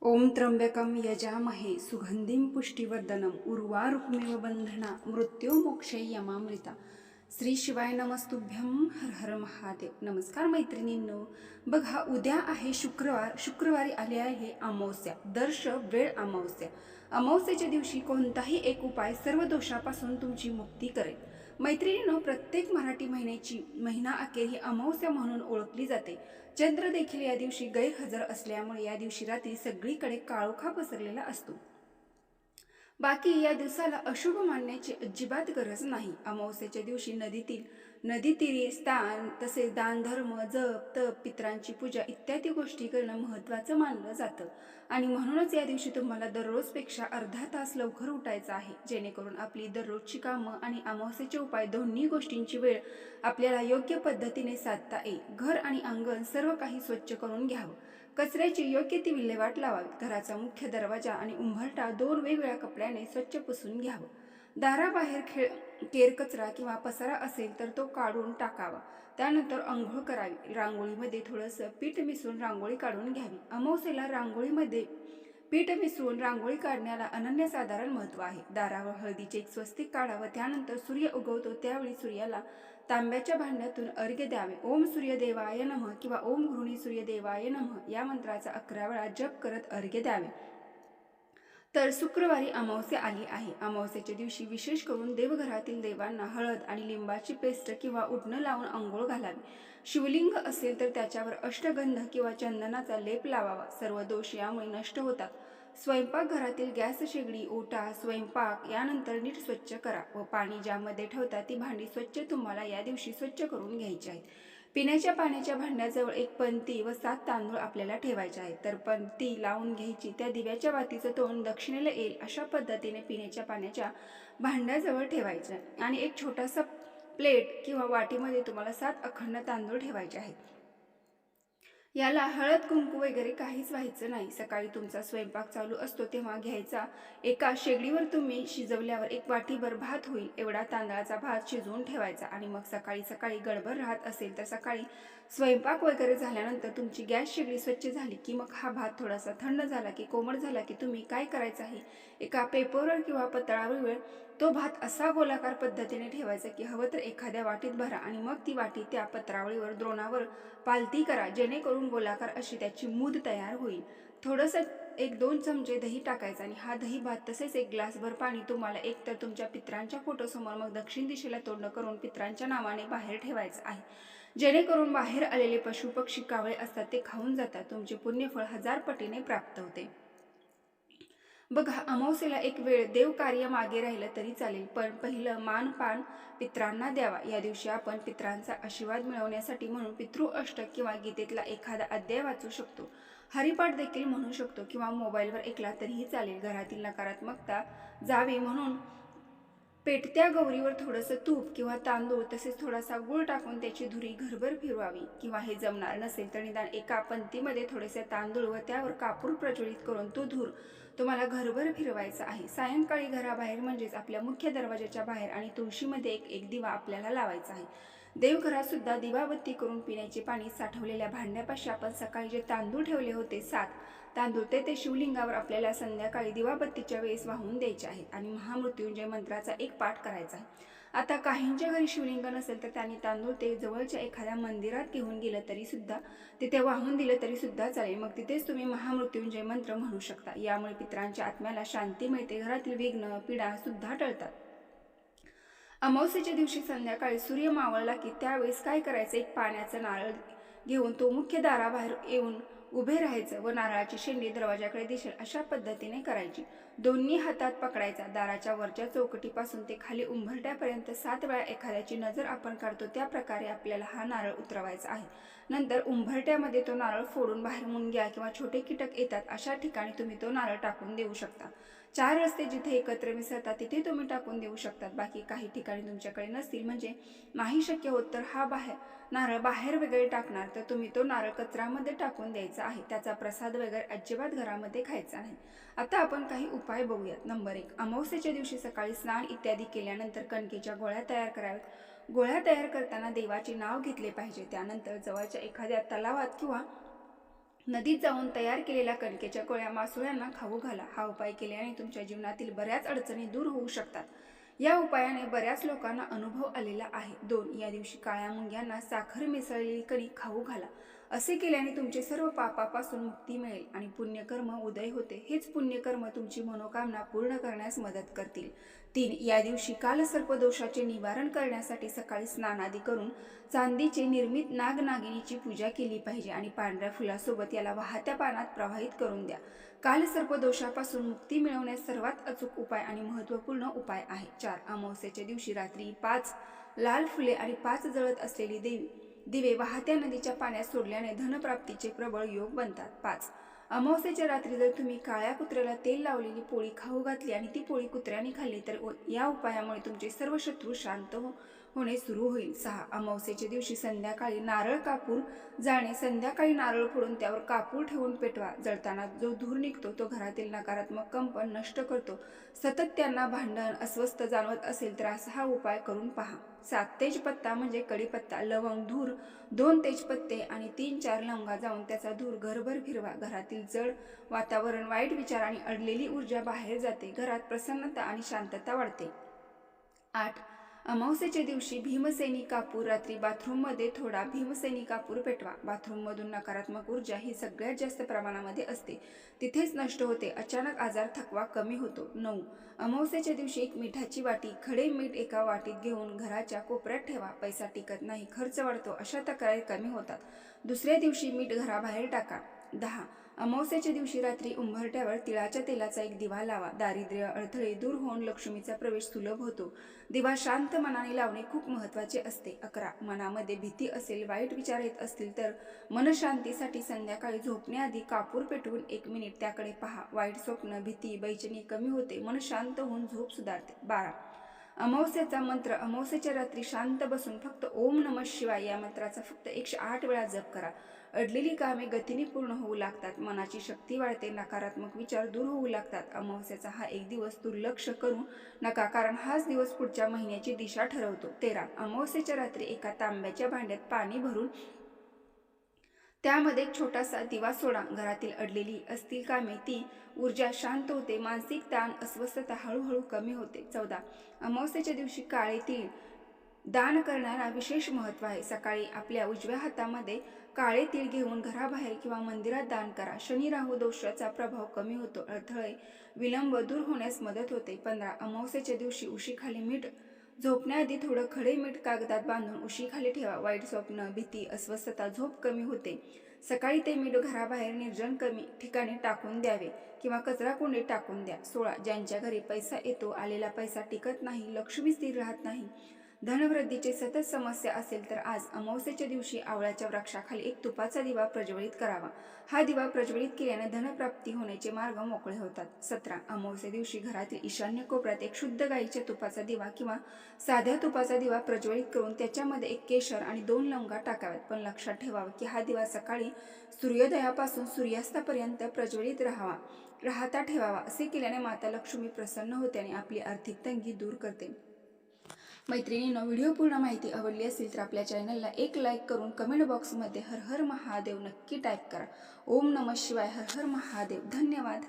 ओम त्र्यंबकं यजामहे सुगंधिं पुष्टिवर्धनम् उर्वारुकमेव बंधना मृत्युमोक्षे यमामृता. श्री शिवाय नमस्तुभ्यं. हर हर महादेव. नमस्कार मैत्रिणींनो. बघा, उद्या आहे शुक्रवार. शुक्रवारी आले आहे अमावस्या. दर्श वेळ अमावस्या. अमावस्येच्या दिवशी कोणताही एक उपाय सर्व दोषापासून तुमची मुक्ती करेल. मैत्रिणींनो, प्रत्येक मराठी महिन्याची महिना अखेर ही अमावस्या म्हणून ओळखली जाते. चंद्र देखील या दिवशी गैरहजर असल्यामुळे या दिवशी रात्री सगळीकडे काळोखा पसरलेला असतो. बाकी या दिवसाला अशुभ मानण्याची अजिबात गरज नाही. अमावस्येच्या दिवशी नदीतीरी स्नान, तसेच दान धर्म, जप तप, पितरांची पूजा इत्यादी गोष्टी करणं महत्त्वाचं मानलं जातं. आणि म्हणूनच या दिवशी तुम्हाला दररोजपेक्षा अर्धा तास लवकर उठायचं आहे, जेणेकरून आपली दररोजची कामं आणि अमावस्येचे उपाय दोन्ही गोष्टींची वेळ आपल्याला योग्य पद्धतीने साधता येईल. घर आणि अंगण सर्व काही स्वच्छ करून घ्यावं. कचऱ्याची योग्य ती विल्हेवाट लावावी. घराचा मुख्य दरवाजा आणि उंबरठा 2 वेगवेगळ्या कपड्याने स्वच्छ पुसून घ्यावं. दाराबाहेर केर कचरा किंवा पसारा असेल तर तो काढून टाकावा. त्यानंतर अंघोळ करावी. रांगोळीमध्ये थोडंसं पीठ मिसळून रांगोळी काढून घ्यावी. अमावस्येला रांगोळीमध्ये पीठ मिसळून रांगोळी काढण्याला अनन्यसाधारण महत्त्व आहे. दारावर हळदीचे एक स्वस्तिक काढावं. त्यानंतर सूर्य उगवतो त्यावेळी सूर्याला तांब्याच्या भांड्यातून अर्घ्य द्यावे. ओम सूर्यदेवाय नमः किंवा ओम गृहिणी सूर्यदेवाय नमः या मंत्राचा 11 वेळा जप करत अर्घ्य द्यावे. तर शुक्रवारी अमावस्या आली आहे. अमावस्येच्या दिवशी विशेष करून देवघरातील देवांना हळद आणि लिंबाची पेस्ट किंवा उटणं लावून अंघोळ घालावी. शिवलिंग असेल तर त्याच्यावर अष्टगंध किंवा चंदनाचा लेप लावावा. सर्व दोष यामुळे नष्ट होतात. स्वयंपाकघरातील गॅस शेगडी, ओटा, स्वयंपाक यानंतर नीट स्वच्छ करा व पाणी ज्यामध्ये ठेवता ती भांडी स्वच्छ तुम्हाला या दिवशी स्वच्छ करून घ्यायची आहेत. पिण्याच्या पाण्याच्या भांड्याजवळ एक पंती व 7 तांदूळ आपल्याला ठेवायचे आहेत. तर पंती लावून घ्यायची. त्या दिव्याच्या वातीचं तोंड दक्षिणेला येईल अशा पद्धतीने पिण्याच्या पाण्याच्या भांड्याजवळ ठेवायचं आणि एक छोटासा प्लेट किंवा वाटीमध्ये तुम्हाला 7 अखंड तांदूळ ठेवायचे आहेत. याला हळद कुंकू वगैरे काहीच व्हायचं नाही. सकाळी तुमचा स्वयंपाक चालू असतो तेव्हा घ्यायचा. एका शेगडीवर तुम्ही शिजवल्यावर 1 वाटीभर भात होईल एवढा तांदळाचा भात शिजवून ठेवायचा. आणि मग सकाळी सकाळी गडबड राहत असेल तर सकाळी स्वयंपाक वगैरे झाल्यानंतर तुमची गॅस शेगडी स्वच्छ झाली की मग हा भात थोडासा थंड झाला की कोमट झाला की तुम्ही काय करायचं आहे, एका पेपरवर किंवा पत्रावळीवर तो भात असा गोलाकार पद्धतीने ठेवायचा की हवं तर एखाद्या वाटीत भरा आणि मग ती वाटी त्या पत्रावळीवर द्रोणावर पालती करा, जेणेकरून गोलाकार अशी त्याची मूद तयार होईल. थोडंसं 1-2 चमचे दही टाकायचं आणि हा दही भात तसेच 1 ग्लासभर पाणी तुम्हाला एकतर तुमच्या पितरांच्या फोटोसमोर मग दक्षिण दिशेला तोंड करून पितरांच्या नावाने बाहेर ठेवायचं आहे, जेणेकरून बाहेर आलेले पशु पक्षी कावळे असतात ते खाऊन जातात. तुमचे पुण्यफळ 1000 पटीने प्राप्त होते. बघा, अमावस्येला एक वेळ देवकार्य मागे राहिलं तरी चालेल, पण पहिलं मानपान पित्रांना द्यावा. या दिवशी आपण पित्रांचा आशीर्वाद मिळवण्यासाठी म्हणून पितृ अष्टक किंवा गीतेतला एखादा अध्याय वाचू शकतो. हरिपाठ देखील म्हणू शकतो किंवा मोबाईलवर ऐकला तरीही चालेल. घरातील नकारात्मकता जावी म्हणून पेटत्या गौरीवर थोडंसं तूप किंवा तांदूळ तसेच थोडासा गूळ टाकून त्याची धुरी घरभर फिरवावी. किंवा हे जमणार नसेल तर निदान एका पंतीमध्ये थोडेसे तांदूळ व त्यावर कापूर प्रज्वलित करून तो धूर तुम्हाला घरभर फिरवायचा आहे. सायंकाळी घराबाहेर म्हणजेच आपल्या मुख्य दरवाजाच्या बाहेर आणि तुळशीमध्ये एक दिवा आपल्याला लावायचा आहे. देवघरात सुद्धा दिवाबत्ती करून पिण्याचे पाणी साठवलेल्या भांड्यापाशी आपण सकाळी जे तांदूळ ठेवले होते 7 तांदूळ ते शिवलिंगावर आपल्याला संध्याकाळी दिवाबत्तीच्या वेळेस वाहून द्यायचे आहेत आणि महामृत्युंजय मंत्राचा एक पाठ करायचा आहे. आता काहींच्या घरी शिवलिंग नसेल तर त्यांनी तांदूळ ते जवळच्या एखाद्या मंदिरात घेऊन गेलं तरी सुद्धा, तिथे वाहून दिलं तरी सुद्धा चालेल. मग तिथेच तुम्ही महामृत्युंजय मंत्र म्हणू शकता. यामुळे पितरांच्या आत्म्याला शांती मिळते. घरातील विघ्न पीडा सुद्धा टळतात. अमावस्येच्या दिवशी संध्याकाळी सूर्य मावळला की त्यावेळेस काय करायचं, एक पाण्याचा नारळ घेऊन तो मुख्य दाराबाहेर येऊन उभे राहायचं व नारळाची शेंडी दरवाजाकडे दिसेल अशा पद्धतीने करायची. दोन्ही हातात पकडायचा. दाराच्या वरच्या चौकटीपासून ते खाली उंबरठ्यापर्यंत 7 वेळा एखाद्याची नजर आपण काढतो त्या प्रकारे आपल्याला हा नारळ उतरवायचा आहे. नंतर उंबरठ्यामध्ये तो नारळ फोडून बाहेर मुंग्या किंवा छोटे कीटक येतात अशा ठिकाणी तुम्ही तो नारळ टाकून देऊ शकता. 4 रस्ते जिथे एकत्र मिसळतात तिथे तुम्ही टाकून देऊ शकतात. बाकी काही ठिकाणी तुमच्याकडे नसतील, म्हणजे नाही शक्य होत, तर हा नारळ बाहेर वगैरे टाकणार तर तुम्ही तो नारळ कचऱ्यामध्ये टाकून द्यायचा आहे. त्याचा प्रसाद वगैरे अजिबात घरामध्ये खायचा नाही. आता आपण काही उपाय बघूयात. नंबर 1, अमावस्येच्या दिवशी सकाळी स्नान इत्यादी केल्यानंतर कणकेच्या गोळ्या तयार कराव्यात. गोळ्या तयार करताना देवाचे नाव घेतले पाहिजे. त्यानंतर जवळच्या एखाद्या तलावात किंवा नदीत जाऊन तयार केलेल्या कणकेच्या गोळ्या मासोळ्यांना खाऊ घाला. हा उपाय केल्याने तुमच्या जीवनातील बऱ्याच अडचणी दूर होऊ शकतात. या उपायाने बऱ्याच लोकांना अनुभव आलेला आहे. 2. या दिवशी काळ्या मुंग्यांना साखर मिसळलेली कणिक खाऊ घाला. असे केल्याने तुमचे सर्व पापापासून मुक्ती मिळेल आणि पुण्यकर्म उदय होते. हेच पुण्यकर्म तुमची मनोकामना पूर्ण करण्यास मदत करतील. 3. या दिवशी कालसर्पदोषाचे निवारण करण्यासाठी सकाळी स्नानादी करून चांदीचे निर्मित नागनागिनीची पूजा केली पाहिजे आणि पांढऱ्या फुलासोबत याला वाहत्या पाण्यात प्रवाहित करून द्या. कालसर्पदोषापासून मुक्ती मिळवण्यास सर्वात अचूक उपाय आणि महत्त्वपूर्ण उपाय आहे. 4. अमावस्येच्या दिवशी रात्री 5 लाल फुले आणि 5 जळत असलेली दिवे वाहत्या नदीच्या पाण्यात सोडल्याने धनप्राप्तीचे प्रबळ योग बनतात. 5. अमावस्येच्या रात्री जर तुम्ही काळ्या कुत्र्याला तेल लावलेली पोळी खाऊ घातली आणि ती पोळी कुत्र्याने खाल्ली तर या उपायामुळे तुमचे सर्व शत्रू शांत होणे सुरू होईल. 6. अमावस्येच्या दिवशी संध्याकाळी नारळ कापूर जाळणे. संध्याकाळी नारळ फोडून त्यावर कापूर ठेवून पेटवा. जळताना जो धूर निघतो तो घरातील नकारात्मक कंपन नष्ट करतो. सतत त्यांना भांडण अस्वस्थ जाणवत असेल तर असा हा उपाय करून पहा. 7. तेजपत्ता म्हणजे कडीपत्ता, लवंग, धूर, 2 तेजपत्ते आणि 3-4 लवंगा जाऊन त्याचा धूर घरभर फिरवा. घरातील जड वातावरण, वाईट विचार आणि अडलेली ऊर्जा बाहेर जाते. घरात प्रसन्नता आणि शांतता वाढते. 8. अमावस्येच्या दिवशी भीमसेनी कापूर. रात्री बाथरूममध्ये थोडा भीमसेनी कापूर पेटवा. बाथरूममधून नकारात्मक ऊर्जा ही सगळ्यात जास्त प्रमाणामध्ये असते, तिथेच नष्ट होते. अचानक आजार, थकवा कमी होतो. 9. अमावस्येच्या दिवशी एक मिठाची वाटी, खडे मीठ एका वाटीत घेऊन घराच्या कोपऱ्यात ठेवा. पैसा टिकत नाही, खर्च वाढतो अशा तक्रारी कमी होतात. दुसऱ्या दिवशी मीठ घराबाहेर टाका. 10. अमावस्येच्या दिवशी रात्री उंबरठ्यावर तिळाच्या तेलाचा एक दिवा लावा. दारिद्र्य, अडथळे दूर होऊन लक्ष्मीचा प्रवेश सुलभ होतो. दिवा शांत मनाने लावणे खूप महत्त्वाचे असते. 11. मनामध्ये भीती असेल, वाईट विचार येत असतील तर मनशांतीसाठी संध्याकाळी झोपण्याआधी कापूर पेटवून 1 मिनिट त्याकडे पहा. वाईट स्वप्न, भीती, बेचैनी कमी होते. मन शांत होऊन झोप सुधारते. 12. अमावस्येचा मंत्र. अमावस्येच्या रात्री शांत बसून फक्त ओम नमः शिवाय या मंत्राचा फक्त 108 वेळा जप करा. अडलेली कामे गतीने पूर्ण होऊ लागतात. मनाची शक्ती वाढते. नकारात्मक विचार दूर होऊ लागतात. अमावस्येचा हा एक दिवस दुर्लक्ष करू नका, कारण हाच दिवस पुढच्या महिन्याची दिशा ठरवतो. 13. अमावस्येच्या रात्री एका तांब्याच्या भांड्यात पाणी भरून त्यामध्ये एक छोटासा दिवा सोडा. घरातील अडलेली असतील कामे, ती ऊर्जा शांत होते. मानसिक ताण, अस्वस्थता हळूहळू कमी होते. 14. अमावस्येच्या दिवशी काळे तीळ दान करण्याला विशेष महत्त्व आहे. सकाळी आपल्या उजव्या हातामध्ये काळे तीळ घेऊन घराबाहेर किंवा मंदिरात दान करा. शनी राहू दोषाचा प्रभाव कमी होतो. अडथळे, विलंब दूर होण्यास मदत होते. 15. अमावस्येच्या दिवशी उशीखाली मीठ. झोपण्याआधी थोडं खडे मीठ कागदात बांधून उशीखाली ठेवा. वाईट स्वप्न, भीती, अस्वस्थता, झोप कमी होते. सकाळी ते मीठ घराबाहेर निर्जन कमी ठिकाणी टाकून द्यावे किंवा कचरा कुंडीत टाकून द्या. 16. ज्यांच्या घरी पैसा येतो, आलेला पैसा टिकत नाही, लक्ष्मी स्थिर राहत नाही, धनवृद्धीची सतत समस्या असेल तर आज अमावस्येच्या दिवशी आवळ्याच्या वृक्षाखाली एक तुपाचा दिवा प्रज्वलित करावा. हा दिवा प्रज्वलित केल्याने धनप्राप्ती होण्याचे मार्ग मोकळे होतात. 17. अमावस्ये दिवशी घरातील ईशान्य कोपऱ्यात एक शुद्ध गाईच्या तुपाचा दिवा किंवा साध्या तुपाचा दिवा प्रज्वलित करून त्याच्यामध्ये एक केशर आणि 2 लवंगा टाकाव्यात. पण लक्षात ठेवावं की हा दिवा सकाळी सूर्योदयापासून सूर्यास्तापर्यंत प्रज्वलित राहता ठेवावा. असे केल्याने माता लक्ष्मी प्रसन्न होते आणि आपली आर्थिक तंगी दूर करते. मैत्रिणींनो, व्हिडिओ पूर्ण माहिती आवडली असेल तर आपल्या चॅनलला एक लाईक करून कमेंट बॉक्समध्ये हर हर महादेव नक्की टाईप करा. ओम नमः शिवाय. हर हर महादेव. धन्यवाद.